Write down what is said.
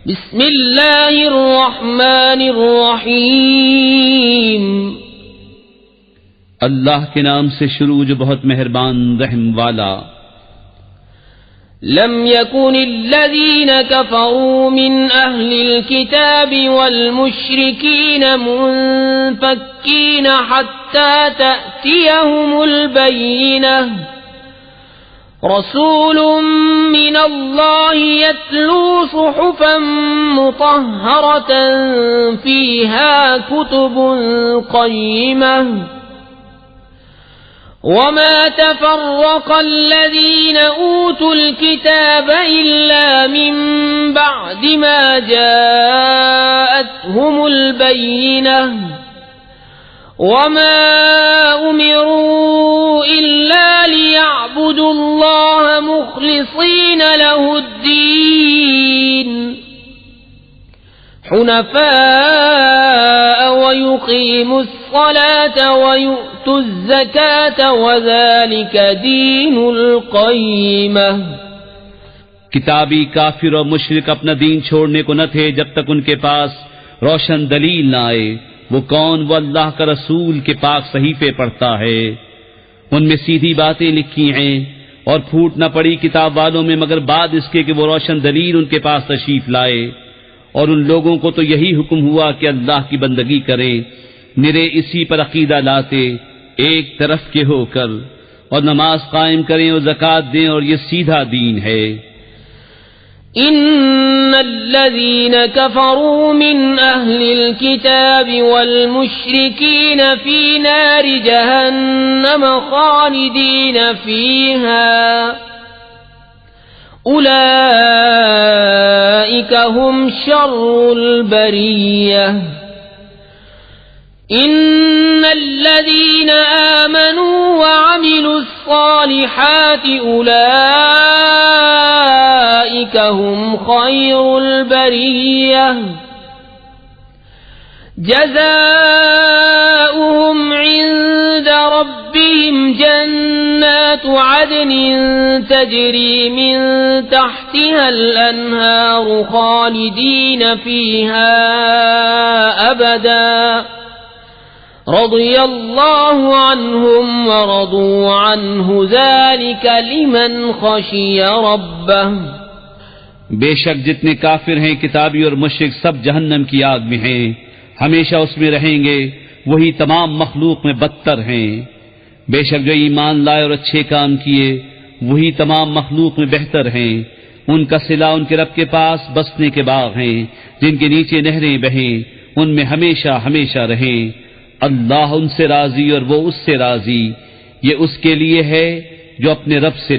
बिस्मिल्लाहिर्रहमानिर्रहीम। अल्लाह के नाम से शुरू जो बहुत मेहरबान रहम वाला। लम यकुनिल्लज़ीन कफ़रू मिन अहलिल किताबि वल मुश्रिकीन मुनफ़क्कीन हत्ता तअतियहुमुल बय्यिनह रसूलुम मिनल्लाहि यत्लू सुहुफ़न मुतहहरतन फ़ीहा कुतुबुन क़य्यिमह वमा तफ़र्रक़ल्लज़ीन ऊतुल किताब इल्ला मिन बअदि मा जाअतहुमुल बय्यिनह वमा उमिरू इल्ला लियअबुदुल्लाह मुख़लिसीन लहुद्दीन हुनफ़ाअ वयुक़ीमुस्सलाता वयु'तुज़्ज़काता वज़ालिक दीनुल क़य्यिमह। किताबी काफिर और मुशरिक अपना दीन छोड़ने को न थे जब तक उनके पास रोशन दलील न आए। वो कौन? वो अल्लाह का रसूल के पाक सहीफे पढ़ता है, उनमें सीधी बातें लिखी हैं और फूट न पड़ी किताब वालों में मगर बाद इसके कि वो रोशन दलील उनके पास तशरीफ लाए। और उन लोगों को तो यही हुक्म हुआ कि अल्लाह की बंदगी करें, निरे इसी पर अकीदा लाते एक तरफ के होकर, और नमाज कायम करें और ज़कात दें, और ये सीधा दीन है। इन्नल्लज़ीन कफ़रू मिन अहलिल किताबि वल मुश्रिकीन फ़ी नारि जहन्नम ख़ालिदीन फ़ीहा उलाइका हुम शर्रुल बरिय्यह। इन्नल्लज़ीन आमनू व अमिलुस्सालिहाति उलाइका हुम खैरुल बरिय्यह। जज़ाउहुम इन्द रब्बिहिम जन्नातु अदनिन तजरी मिन तहतिहल अन्हारु खालिदीन फ़ीहा अबदा रज़ियल्लाहु अन्हुम व रदू अन्हु ज़ालिक लिमन ख़शिय रब्बह। बेशक जितने काफिर हैं किताबी और मुशरिक सब जहन्नम की आग में हैं, हमेशा उसमें रहेंगे। वही तमाम मखलूक में बदतर हैं। बेशक जो ईमान लाए और अच्छे काम किए वही तमाम मखलूक में बेहतर हैं। उनका सिला उनके रब के पास बसने के बाग हैं जिनके नीचे नहरें बहें, उनमें हमेशा हमेशा रहें। अल्लाह उनसे राजी और वो उससे राजी। ये उसके लिए है जो अपने रब से